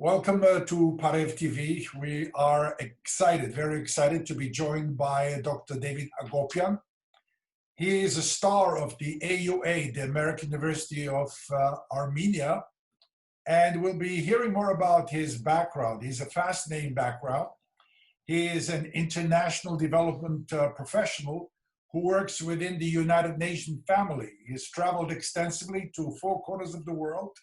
Welcome to Parev TV. We are excited, very excited to be joined by Dr. David Akopyan. He is a star of the AUA, the American University of Armenia, and we'll be hearing more about his background. He's a fascinating background. He is an international development professional who works within the United Nations family. He's traveled extensively to four corners of the world.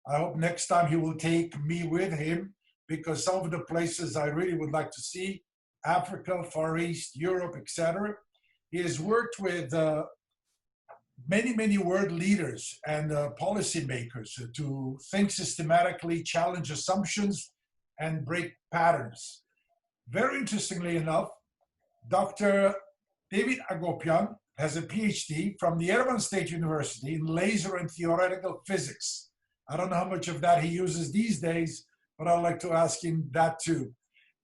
I hope next time he will take me with him because some of the places I really would like to see, Africa, Far East, Europe, etc. He has worked with many world leaders and policymakers to think systematically, challenge assumptions, and break patterns. Very interestingly enough, Dr. David Akopyan has a PhD from the Yerevan State University in laser and theoretical physics. I don't know how much of that he uses these days, but I'd like to ask him that too.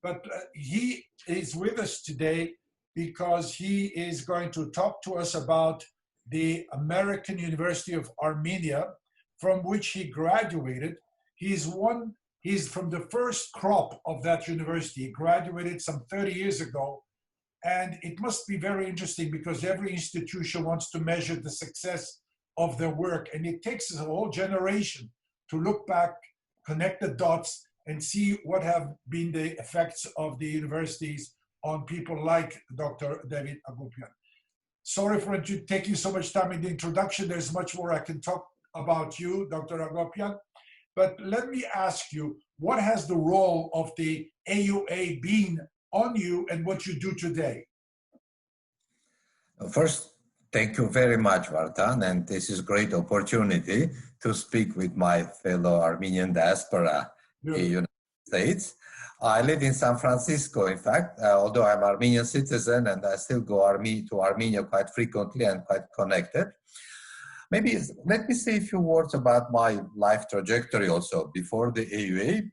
But he is with us today because he is going to talk to us about the American University of Armenia, from which he graduated. He's from the first crop of that university. He graduated some 30 years ago. And it must be very interesting because every institution wants to measure the success of their work. And it takes us a whole generation to look back, connect the dots, and see what have been the effects of the universities on people like Dr. David Akopyan. Sorry for taking so much time in the introduction. There's much more I can talk about you, Dr. Akopyan. But let me ask you, what has the role of the AUA been on you and what you do today? First, thank you very much, Vartan, and this is a great opportunity to speak with my fellow Armenian diaspora in the United States. I live in San Francisco, in fact, although I'm an Armenian citizen and I still go to Armenia quite frequently and quite connected. Maybe let me say a few words about my life trajectory also. Before the AUA,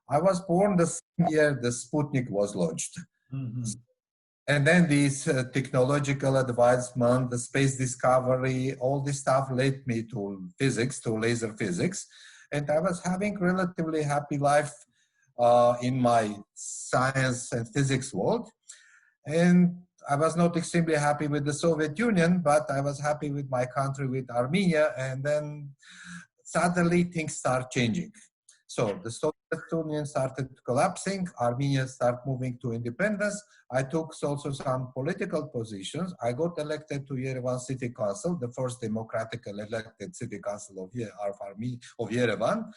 I was born the same year the Sputnik was launched. Mm-hmm. And then this technological advancement, the space discovery, all this stuff led me to physics, to laser physics. And I was having relatively happy life in my science and physics world. And I was not extremely happy with the Soviet Union, but I was happy with my country, with Armenia. And then suddenly things start changing. So the Soviet Union started collapsing, Armenia started moving to independence. I took also some political positions. I got elected to Yerevan City Council, the first democratically elected city council of Yerevan.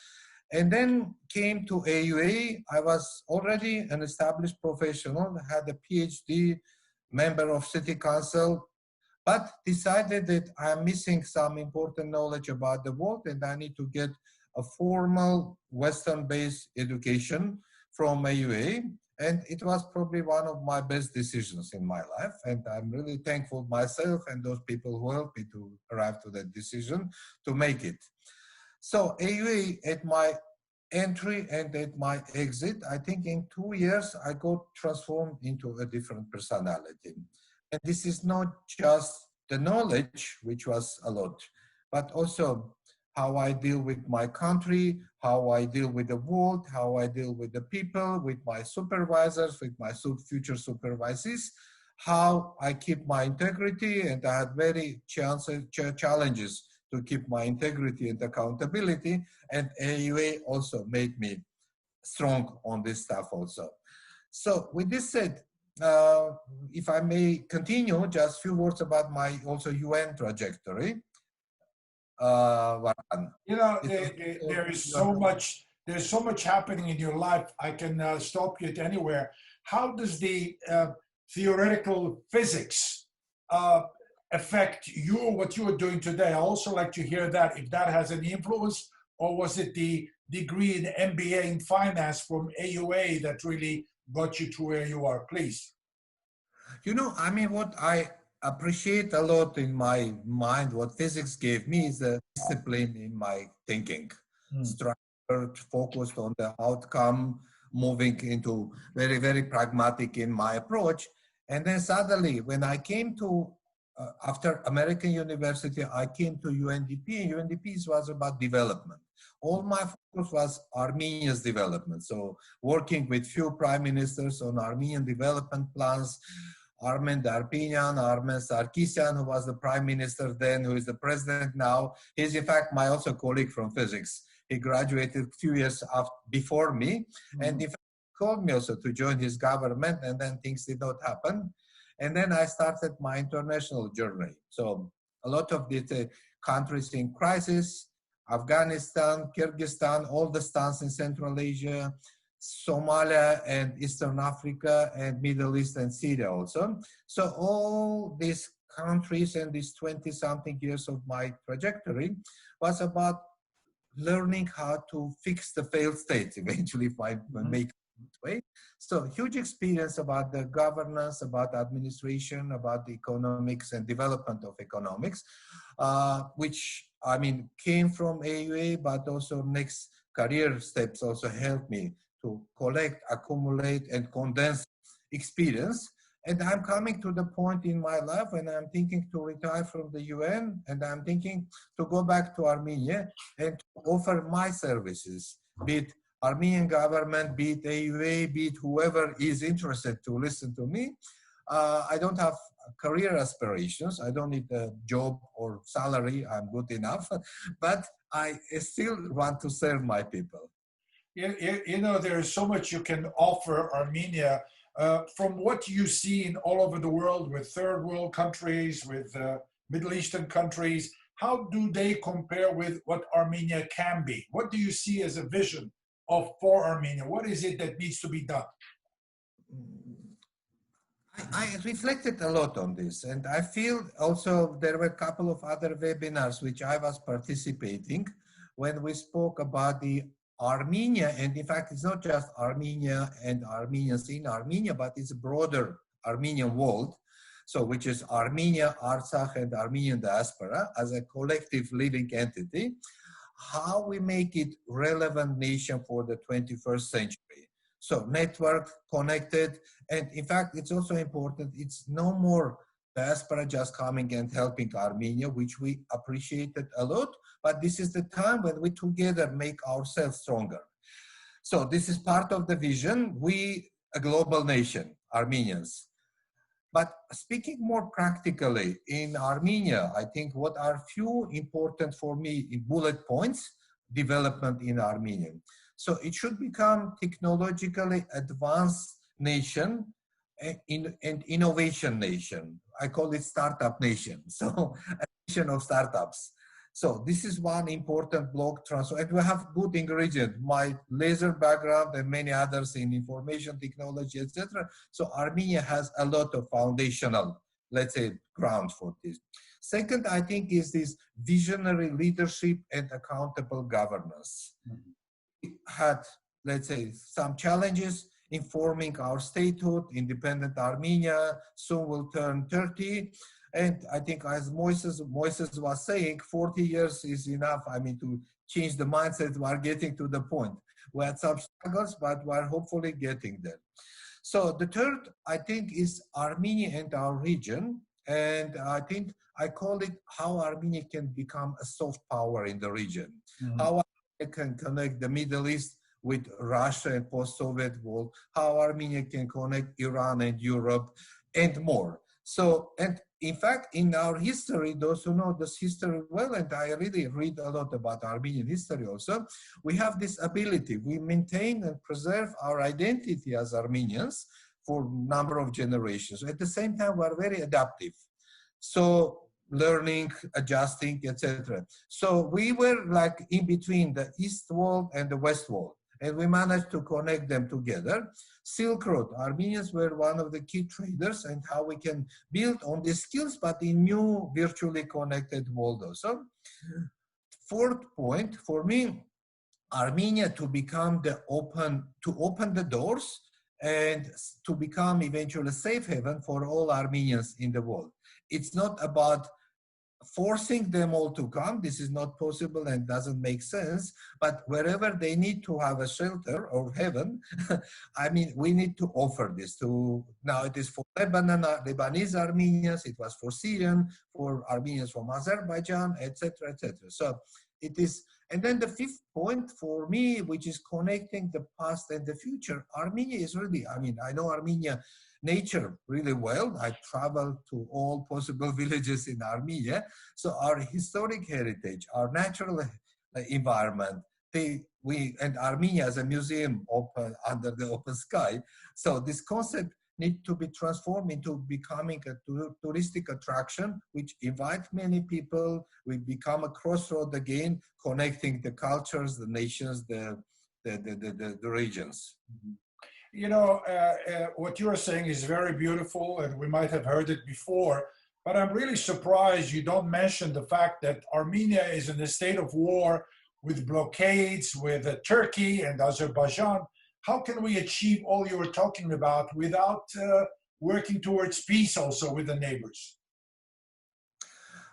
And then came to AUA. I was already an established professional, had a PhD, member of city council, but decided that I'm missing some important knowledge about the world and I need to get a formal Western-based education from AUA, and it was probably one of my best decisions in my life, and I'm really thankful myself and those people who helped me to arrive to that decision to make it. So AUA, at my entry and at my exit, I think in 2 years, I got transformed into a different personality. And this is not just the knowledge, which was a lot, but also how I deal with my country, how I deal with the world, how I deal with the people, with my supervisors, with my future supervisors, how I keep my integrity, and I had very challenges to keep my integrity and accountability, and AUA also made me strong on this stuff also. So with this said, if I may continue, just a few words about my also UN trajectory. You know, there's so much happening in your life. I can stop you at anywhere. How does the theoretical physics affect you, what you are doing today? I also like to hear that, if that has any influence, or was it the degree in MBA in finance from AUA that really got you to where you are? Please. You know, I mean, what I appreciate a lot in my mind, what physics gave me is a discipline in my thinking, structured, focused on the outcome, moving into very pragmatic in my approach. And then suddenly, when I came to, after American University, I came to UNDP. UNDP was about development. All my focus was Armenia's development. So working with few prime ministers on Armenian development plans, Armen Darpinyan, Armen Sarkisyan, who was the prime minister then, who is the president now. He's in fact my also colleague from physics. He graduated a few years before me, and in fact called me also to join his government, and then things did not happen. And then I started my international journey. So a lot of the countries in crisis, Afghanistan, Kyrgyzstan, all the stans in Central Asia, Somalia and Eastern Africa and Middle East and Syria also. So all these countries and these 20-something years of my trajectory was about learning how to fix the failed states eventually if I make it way. So huge experience about the governance, about administration, about the economics and development of economics, which I mean came from AUA, but also next career steps also helped me to collect, accumulate, and condense experience. And I'm coming to the point in my life when I'm thinking to retire from the UN, and I'm thinking to go back to Armenia and to offer my services, be it Armenian government, be it AUA, be it whoever is interested to listen to me. I don't have career aspirations. I don't need a job or salary. I'm good enough, but I still want to serve my people. You know, there's so much you can offer Armenia. From what you see in all over the world with third world countries, with Middle Eastern countries, how do they compare with what Armenia can be? What do you see as a vision for Armenia? What is it that needs to be done? I reflected a lot on this, and I feel also there were a couple of other webinars which I was participating when we spoke about the Armenia, and in fact it's not just Armenia and Armenians in Armenia, but it's a broader Armenian world, so which is Armenia, Artsakh, and Armenian diaspora as a collective living entity, how we make it relevant nation for the 21st century. So network, connected, and in fact it's also important, it's no more diaspora just coming and helping Armenia, which we appreciated a lot, but this is the time when we together make ourselves stronger. So this is part of the vision. We, a global nation, Armenians. But speaking more practically, in Armenia, I think what are few important for me in bullet points, development in Armenia. So it should become technologically advanced nation and innovation nation. I call it startup nation. So a nation of startups. So this is one important block transfer. And we have good ingredient, my laser background and many others in information technology, etc. So Armenia has a lot of foundational, let's say, ground for this. Second, I think, is this visionary leadership and accountable governance. We had, let's say, some challenges in forming our statehood, independent Armenia, soon will turn 30. And I think as Moises was saying, 40 years is enough, I mean, to change the mindset. We are getting to the point. We had some struggles, but we are hopefully getting there. So the third, I think, is Armenia and our region. And I think I call it how Armenia can become a soft power in the region. How Armenia can connect the Middle East with Russia and post-Soviet world, how Armenia can connect Iran and Europe, and more. So, and in fact, in our history, those who know this history well, and I really read a lot about Armenian history also, we have this ability. We maintain and preserve our identity as Armenians for a number of generations. At the same time, we are very adaptive. So learning, adjusting, etc. So we were like in between the East Wall and the West Wall, and we managed to connect them together. Silk Road, Armenians were one of the key traders, and how we can build on these skills, but in new virtually connected world also. Fourth point, for me, Armenia to become to open the doors and to become eventually a safe haven for all Armenians in the world. It's not about forcing them all to come. This is not possible and doesn't make sense, but wherever they need to have a shelter or heaven, I mean, we need to offer this to, now it is for Lebanese Armenians, it was for Syrian, for Armenians from Azerbaijan, etc., etc. So it is. And then the fifth point for me, which is connecting the past and the future, Armenia is really, I mean, I know Armenia nature really well. I travel to all possible villages in Armenia. So our historic heritage, our natural environment, and Armenia as a museum open under the open sky. So this concept need to be transformed into becoming a touristic attraction, which invite many people. We become a crossroad again, connecting the cultures, the nations, the regions. You know, what you are saying is very beautiful, and we might have heard it before, but I'm really surprised you don't mention the fact that Armenia is in a state of war with blockades with Turkey and Azerbaijan. How can we achieve all you were talking about without working towards peace also with the neighbors?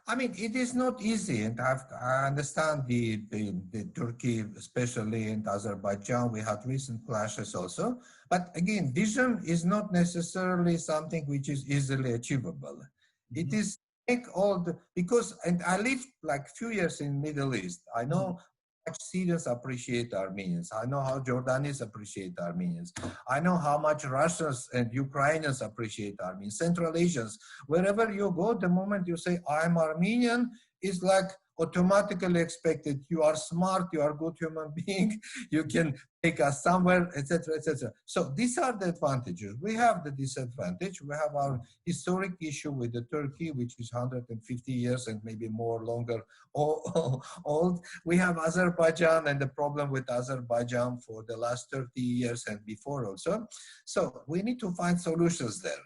I mean, it is not easy, and I understand the Turkey, especially in Azerbaijan, we had recent clashes also. But again, vision is not necessarily something which is easily achievable. It is take all the, because, and I lived like few years in Middle East. I know how much Syrians appreciate Armenians. I know how Jordanians appreciate Armenians. I know how much Russians and Ukrainians appreciate Armenians, Central Asians. Wherever you go, the moment you say, I'm Armenian, is like automatically expected. You are smart, you are a good human being, you can take us somewhere, etc., etc. So these are the advantages. We have the disadvantage. We have our historic issue with the Turkey, which is 150 years and maybe more longer old. We have Azerbaijan and the problem with Azerbaijan for the last 30 years and before also. So we need to find solutions there.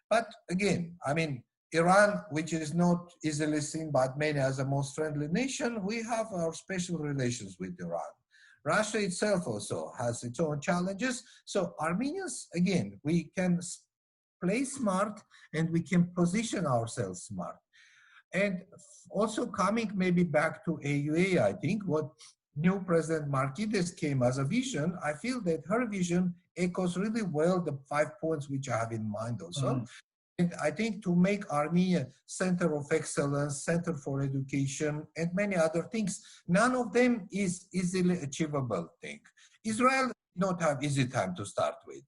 But again, I mean, Iran, which is not easily seen by many as the most friendly nation, we have our special relations with Iran. Russia itself also has its own challenges. So Armenians, again, we can play smart and we can position ourselves smart. And also coming maybe back to AUA, I think what new President Markides came as a vision, I feel that her vision echoes really well the 5 points which I have in mind also. And I think to make Armenia center of excellence, center for education, and many other things, none of them is easily achievable thing. Israel did not have easy time to start with.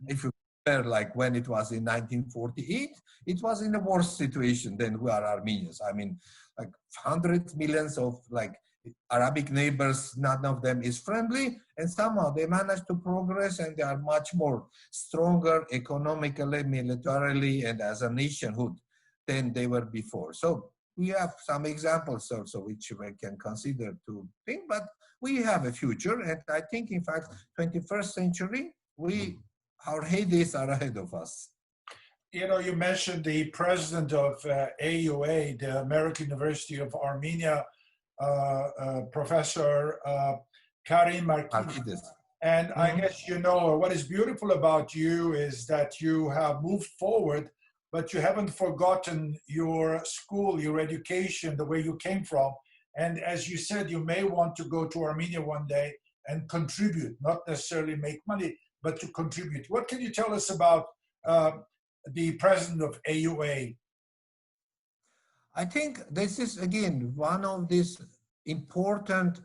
If you compare like when it was in 1948, it was in a worse situation than we are Armenians. I mean, like hundreds, millions of like Arabic neighbors, none of them is friendly, and somehow they managed to progress and they are much more stronger economically, militarily, and as a nationhood than they were before. So we have some examples also which we can consider to think, but we have a future, and I think in fact 21st century, our heydays are ahead of us. You know, you mentioned the president of AUA, the American University of Armenia, Professor Karim Markides. And I guess you know what is beautiful about you is that you have moved forward, but you haven't forgotten your school, your education, the way you came from. And as you said, you may want to go to Armenia one day and contribute, not necessarily make money, but to contribute. What can you tell us about the president of AUA? I think this is, again, one of these important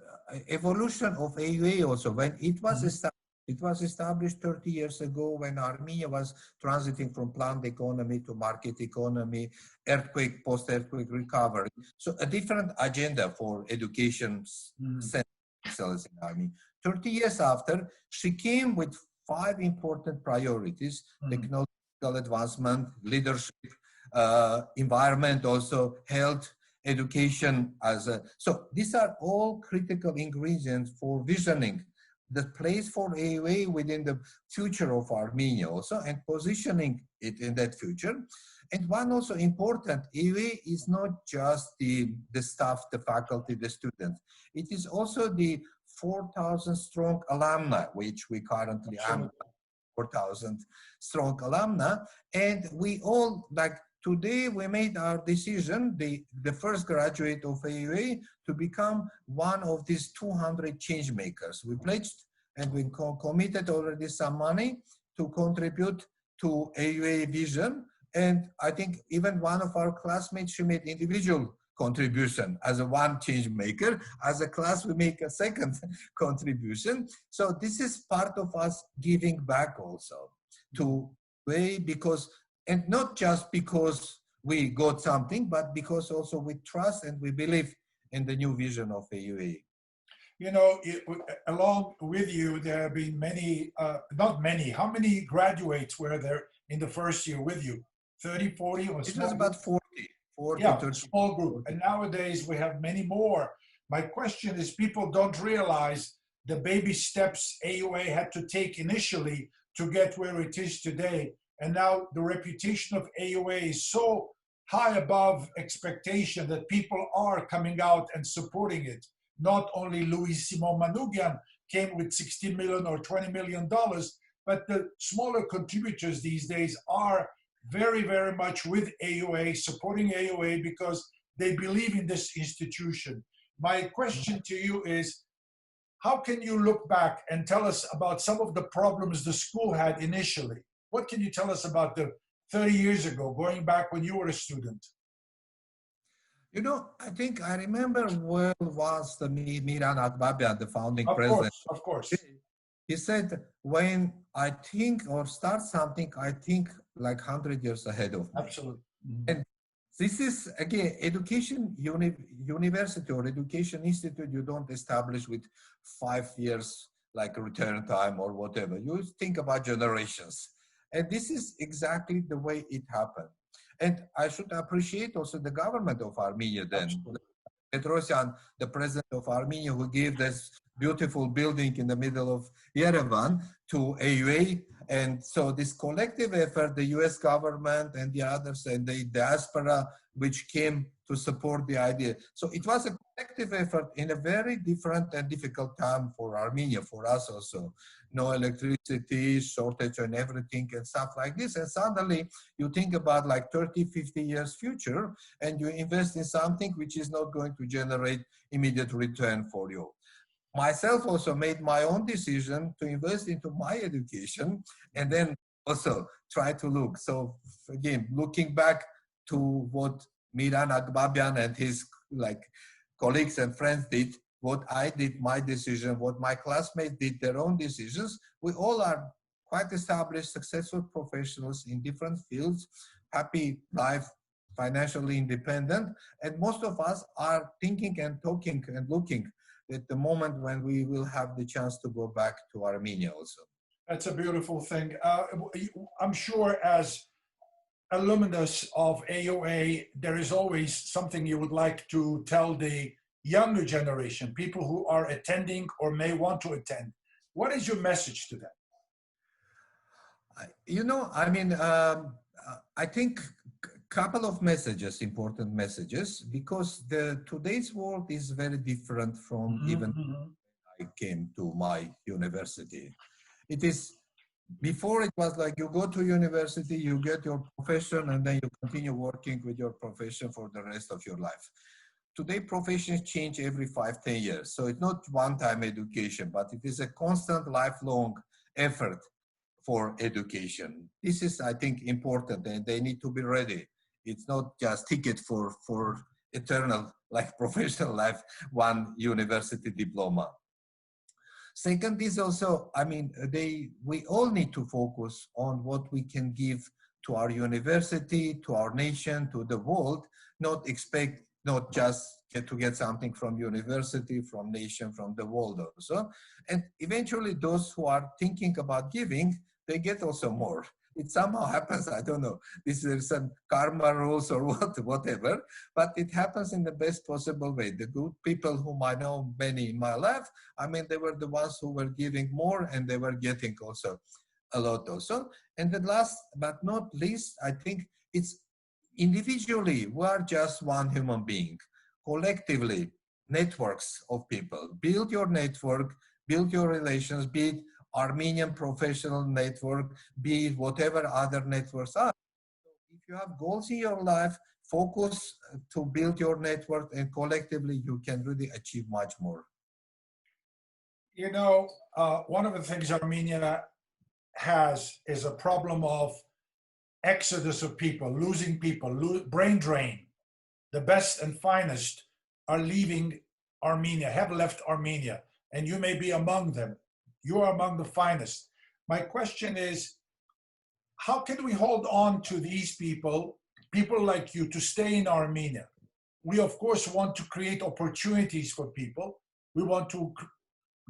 evolution of AUA also. When it was established 30 years ago when Armenia was transiting from planned economy to market economy, earthquake, post-earthquake recovery. So a different agenda for education excellence in Armenia. 30 years after, she came with 5 important priorities: technological advancement, leadership, environment, also health, education. So these are all critical ingredients for visioning the place for AUA within the future of Armenia also, and positioning it in that future. And one also important, AUA is not just the staff, the faculty, the students. It is also the 4,000 strong alumni, which we currently have 4,000 strong alumni. And we all, like today, we made our decision, the first graduate of AUA, to become one of these 200 change makers. We pledged and we committed already some money to contribute to AUA vision. And I think even one of our classmates, she made individual contribution. As a one change maker, as a class, we make a second contribution. So this is part of us giving back also to way, because, and not just because we got something, but because also we trust and we believe in the new vision of AUA. You know, along with you, there have been many, not many, how many graduates were there in the first year with you? 30, 40 or It was about 40. Yeah, 30. small group. And nowadays we have many more. My question is, people don't realize the baby steps AUA had to take initially to get where it is today. And now the reputation of AUA is so high above expectation that people are coming out and supporting it. Not only Louis Simon Manoukian came with $60 million or $20 million, but the smaller contributors these days are very, very much with AUA, supporting AUA because they believe in this institution. My question to you is, how can you look back and tell us about some of the problems the school had initially? What can you tell us about the 30 years ago, going back when you were a student? You know, I think I remember where was the Miran Akopyan, the founding president. Of course. He said, when I think or start something, I think like 100 years ahead of me. Absolutely. And this is, again, education university or education institute, you don't establish with 5 years like return time or whatever. You think about generations. And this is exactly the way it happened. And I should appreciate also the government of Armenia then. Petrosyan, the president of Armenia, who gave this beautiful building in the middle of Yerevan to AUA. And so this collective effort, the US government and the others and the diaspora, which came to support the idea. So it was a collective effort in a very different and difficult time for Armenia, for us also. No electricity, shortage and everything and stuff like this. And suddenly you think about like 30, 50 years future, and you invest in something which is not going to generate immediate return for you. Myself also made my own decision to invest into my education and then also try to look. So again, looking back to what Miran Akopyan and his colleagues and friends did, what I did, my decision, what my classmates did, their own decisions, we all are quite established, successful professionals in different fields, happy life, financially independent, and most of us are thinking and talking and looking at the moment when we will have the chance to go back to Armenia also. That's a beautiful thing. I'm sure as alumnus of AUA, there is always something you would like to tell the younger generation, people who are attending or may want to attend. What is your message to them? You know, I mean, I think couple of messages, important messages, because today's world is very different from even I came to my university. It is, before it was like you go to university, you get your profession, and then you continue working with your profession for the rest of your life. Today, professions change every 5-10 years. So it's not one-time education, but it is a constant lifelong effort for education. This is, I think, important, and they need to be ready. It's not just ticket for eternal like professional life, one university diploma. Second is also, I mean, we all need to focus on what we can give to our university, to our nation, to the world, not just to get something from university, from nation, from the world also. And eventually those who are thinking about giving, they get also more. It somehow happens, I don't know, this is some karma rules or whatever, but it happens in the best possible way. The good people whom I know many in my life, I mean, they were the ones who were giving more and they were getting also a lot also. And the last but not least, I think it's individually, we are just one human being. Collectively, networks of people. Build your network, build your relations, be it Armenian professional network, be it whatever other networks are. So if you have goals in your life, focus to build your network, and collectively you can really achieve much more. You know, one of the things Armenia has is a problem of exodus of people, losing people, brain drain. the best and finest are leaving Armenia, have left Armenia, and you may be among them. You are among the finest. My question is, how can we hold on to these people, people like you, to stay in Armenia? We, of course, want to create opportunities for people. We want to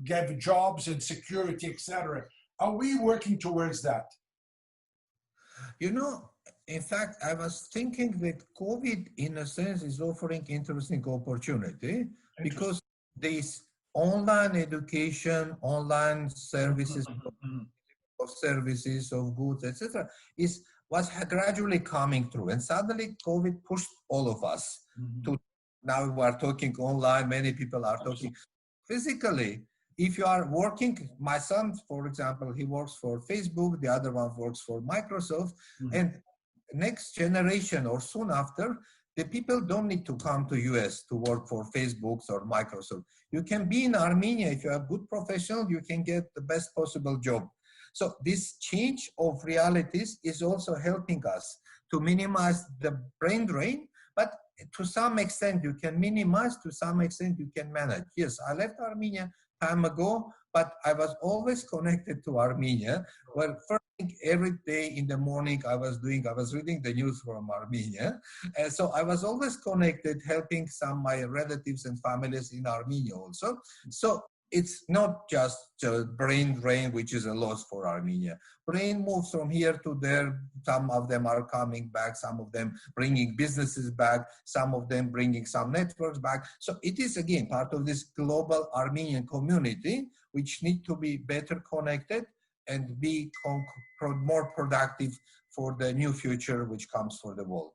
give jobs and security, etc. Are we working towards that? You know, in fact, I was thinking that COVID, in a sense, is offering interesting opportunity because this online education, online services, of services, of goods, etc., was gradually coming through, and suddenly COVID pushed all of us to. Now we are talking online. Many people are talking physically. If you are working, my son, for example, he works for Facebook, the other one works for Microsoft, and next generation or soon after, the people don't need to come to US to work for Facebook or Microsoft. You can be in Armenia. If you're a good professional, you can get the best possible job. So this change of realities is also helping us to minimize the brain drain, but to some extent you can minimize, to some extent you can manage. Yes, I left Armenia time ago, but I was always connected to Armenia. Well, first thing every day in the morning I was reading the news from Armenia. And so I was always connected, helping some of my relatives and families in Armenia also. So it's not just brain drain, which is a loss for Armenia. Brain moves from here to there. Some of them are coming back, some of them bringing businesses back, some of them bringing some networks back. So it is, again, part of this global Armenian community, which need to be better connected and be more productive for the new future which comes for the world.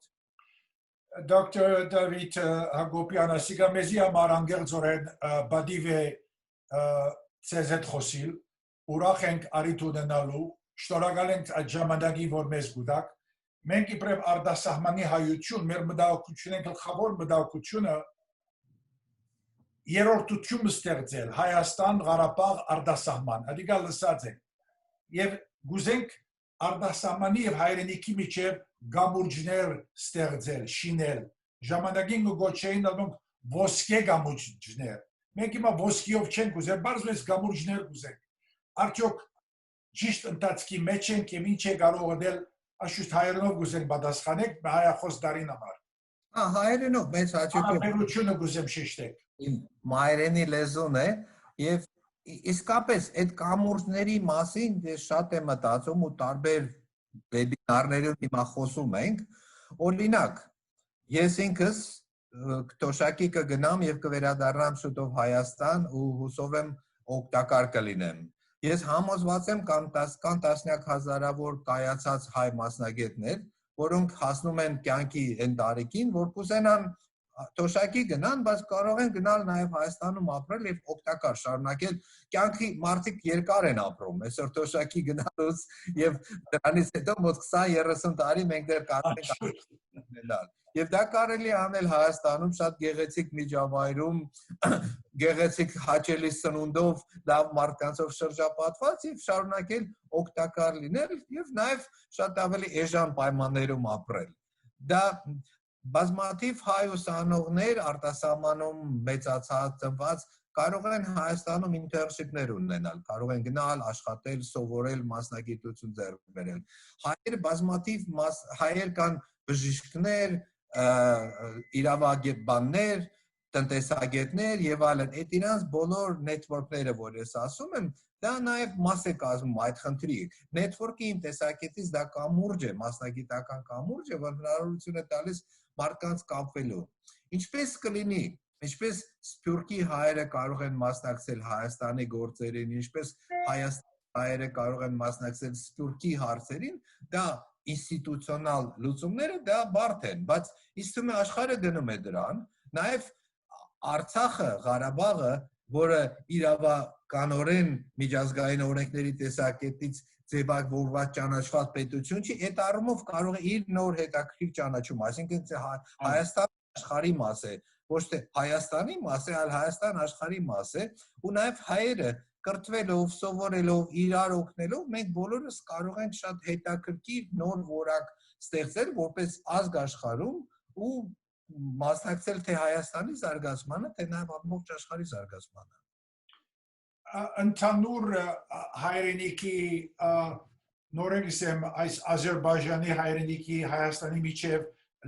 Dr. David Akopyan, Sigamezi Amar Angelzoren, Badive CZ խոսիլ, ուրախ ենք արիթ ունենալու, շնորհակալ ենք այդ ժամանակին, որ մեզ գուտակ։ Մենք իբրև արտասահմանի հայություն, մեր մտահոգությունը, գլխավոր մտահոգությունը երրորդություն ստեղծել Հայաստան, Ղարաբաղ, արտասահման։ Ադիգա լսած ենք։ Եվ գուզենք արտասահմանի եւ հայրենիքի միջև գամուրջներ ստեղծել, շինել։ Ժամանակին գոչեին ալոնք ոսկե գամուրջներ։ Մենք հիմա ոսկիով չենք ուզել, բարձրապես գամուրջներ ուզենք։ Արդյոք ճիշտ ընթացքի մեջ ենք եւ ինչ է կարող անել, աշուտ հայերենով ուզենք պատասխանեք հայախոս դարին համար։ Հայերենով մեծ հաճույք։ Հարաբերությունը ուզեմ շեշտեք։ Մայրենի լեզուն է եւ իսկապես այդ կամուրջների մասին ես շատ եմ մտածում ու տարբեր վեբինարներում հիմա խոսում ենք։ Օրինակ, ես ինքս Տոշակի կգնամ եւ կվերադառնամ շուտով Հայաստան ու հուսով եմ օգտակար կլինեմ։ Ես համոզված եմ կան տասնյակ հազարավոր կայացած հայ մասնագետներ, որոնք հասնում են կյանքի այն տարիքին, որ կուզենան Տոշակի գնան, բայց կարող են գնալ նաև Հայաստանում ապրել եւ օգտակար շարունակել կյանքի մարդիկ երկար են ապրում, այսօր Տոշակի գնալուց եւ դրանից հետո մոտ 20-30 տարի մենք դեռ կարող ենք ունենալ։ Եվ դա կարելի է անել Հայաստանում շատ գեղեցիկ միջավայրում, գեղեցիկ հաճելի սնունդով, լավ մարդկանցով շրջապատված եւ շարունակել օգտակար լինել եւ նաեւ շատ ավելի էժան պայմաններում ապրել։ Դա բազմաթիվ հայ ուսանողներ արտասահմանում մեծացած ծնված կարող են Հայաստանում ինտերնշիպներ ունենալ, կարող են գնալ, աշխատել, սովորել, մասնագիտություն ձեռք բերել։ Հայեր բազմաթիվ հայեր կան բժիշկներ, իրավագետներ, տնտեսագետներ եւ այլն, այդ իրանց բոլոր նետվորքները, որ ես ասում եմ, դա նաեւ մաս է կազմում այդ խնդրի։ Նետվորքի իմ տեսակետից դա կամուրջ է, մասնագիտական կամուրջ է, որ հնարավորություն է տալիս մարդկանց կապվելու։ Ինչպես կլինի, ինչպես Սփյուռքի հայերը կարող են մասնակցել Հայաստանի գործերին, ինչպես Հայաստանի հայերը կարող են մասնակցել Սփյուռքի հարցերին, դա ինստիտուցիոնալ լուծումները դա բարդ են, բայց ինձ թվում է աշխարհը գնում է դրան, նաև Արցախը, Ղարաբաղը, որը իրավականորեն միջազգային օրենքների տեսակետից ձևավորված ճանաչված պետություն չի, այդ առումով կարող է իր նոր հետաքրքիր ճանաչում, այսինքն Հայաստանը աշխարհի մաս է, ոչ թե Հայաստանի մաս է, այլ Հայաստան աշխարհի մաս է, ու նաև հայերը կրթվելով, սովորելով, իրար օգնելով, մենք բոլորս կարող ենք շատ հետաքրքիր նոր որակ ստեղծել որպես ազգ աշխարհում ու մասնակցել թե Հայաստանի զարգացմանը, թե նաև ամբողջ աշխարհի զարգացմանը։ Ընդհանուր հայրենիքի նորեն ասեմ այս Ադրբեջանի հայրենիքի Հայաստանի միջև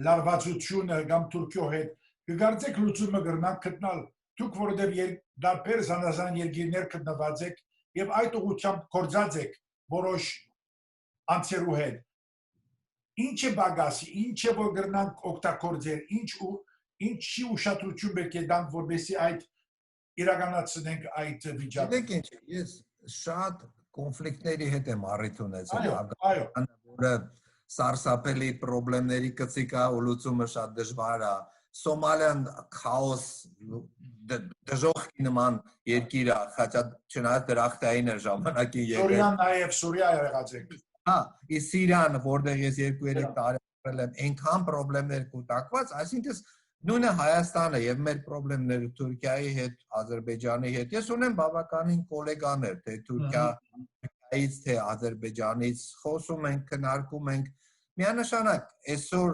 լարվածությունը կամ Թուրքիո հետ կգործեք լուծումը գրնակ գտնալ դուք որովհետև դարբեր զանազան երկիրներ գտնված եք եւ այդ ուղղությամբ կորցած եք որոշ անձերու հետ ինչ է բագասի ինչ է որ գրնանք օգտագործել ինչի ուշադրություն պետք է տանք որովհետեւ այդ իրականացնենք այդ վիճակը։ Գիտեք ինչ, ես շատ կոնֆլիկտների հետ եմ առիթ ունեցել, այո, սարսափելի խնդիրների կծիկա ու լուծումը շատ դժվար է։ Սոմալիան քաոս դժոխքի նման երկիր է, խաչա չնայած դրախտային էր ժամանակին եղել։ Սուրիան նաև Սուրիա եղած է։ Հա, իսկ Սիրիան, որտեղ ես 2-3 տարի ապրել եմ, այնքան խնդիրներ կուտակված, այսինքն նույնը Հայաստանը եւ մեր խնդիրները Թուրքիայի հետ, Ադրբեջանի հետ։ Ես ունեմ բավականին գոլեգաներ, թե Թուրքիայից, թե Ադրբեջանից, խոսում ենք, քննարկում ենք։ Միանշանակ, այսօր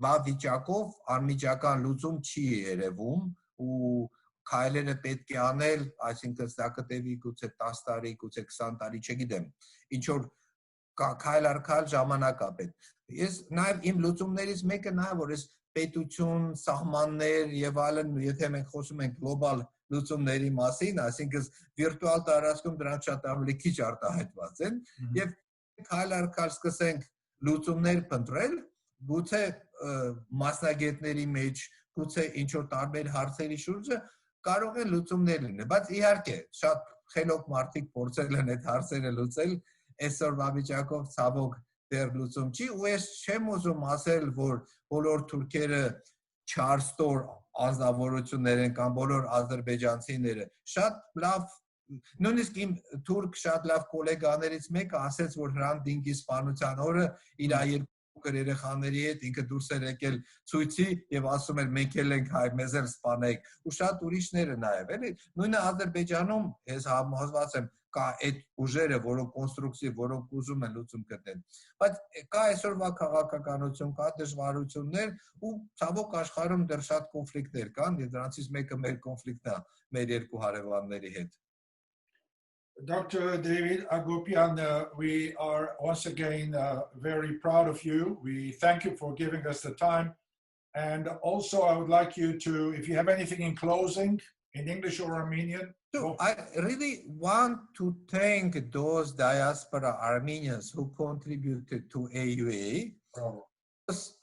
վա վիճակով անմիջական լուծում չի երևում ու քայլերը պետք է անել, այսինքն դա կտևի գուցե 10 տարի, գուցե 20 տարի, չգիտեմ։ Ինչ որ քայլ առ քայլ ժամանակ է պետք։ Ես նաեւ իմ լուծումներից մեկը նաեւ որ ես պետություն, սահմաններ եւ այլն, եթե մենք խոսում ենք գլոբալ լուծումների մասին, այսինքն վիրտուալ տարածքում դրանք շատ ավելի քիչ արտահայտված են եւ քայլ առ քայլ սկսենք լուծումներ փնտրել, գուցե մասնագետների մեջ, գուցե ինչ որ տարբեր հարցերի շուրջը կարող է լուծումներ լինել, բայց իհարկե շատ խելոք մարդիկ փորձել են այդ հարցերը լուծել, այսօրվա վիճակով ցավոք դեռ լուծում չի ու ես չեմ ուզում ասել որ բոլոր թուրքերը չարստոր անձնավորություններ են կամ բոլոր ադրբեջանցիները շատ լավ նույնիսկ իմ թուրք շատ լավ գոլեգաներից մեկը ասեց որ Հրանտ Դինկի սպանության օրը իր երկու երեխաների հետ ինքը դուրս էր եկել ցույցի եւ ասում էր մենք էլ ենք հայ մեզ էլ սպանեք ու շատ ուրիշները նաեւ էլի նույնը Ադրբեջանում ես համոզված եմ կա այդ ուժերը, որոնք կոնստրուկտիվ, որոնք ուզում են լուծում գտնել։ Բայց կա այսօրվա քաղաքականություն, կա դժվարություններ ու ցավոք աշխարհում դեռ շատ կոնֆլիկտներ կան, եւ դրանցից մեկը մեր կոնֆլիկտն է մեր երկու հարևանների հետ։ Dr. David Akopyan, we are once again very proud of you. We thank you for giving us the time. And also I would like you to, if you have anything in closing, in English or Armenian. So I really want to thank those diaspora Armenians who contributed to AUA. Oh.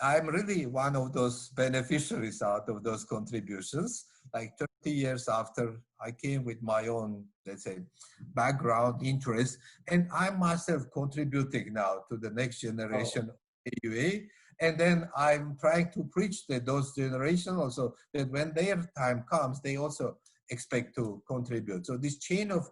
I'm really one of those beneficiaries out of those contributions. Like 30 years after I came with my own, let's say, background, interest, and I'm myself contributing now to the next generation of AUA. And then I'm trying to preach to those generations also that when their time comes, they also expect to contribute. So this chain of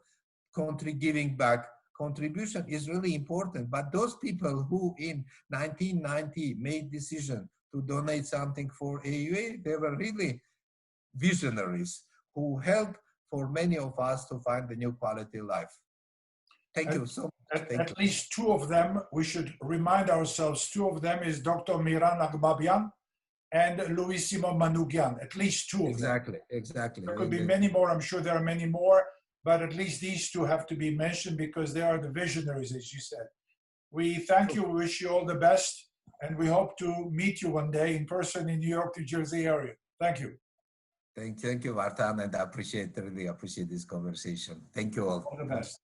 giving back contribution is really important. But those people who in 1990 made decision to donate something for AUA, they were really visionaries who helped for many of us to find a new quality life. Thank you so much. At least two of them, we should remind ourselves, two of them is Dr. Miran Agbabyan and Louisimo Manoukian, at least two of them. Exactly. There could be many more, I'm sure there are many more, but at least these two have to be mentioned because they are the visionaries, as you said. We thank you, we wish you all the best, and we hope to meet you one day in person in New York, New Jersey area. Thank you. Thank you, Vartan, and I really appreciate this conversation. Thank you all. All the best.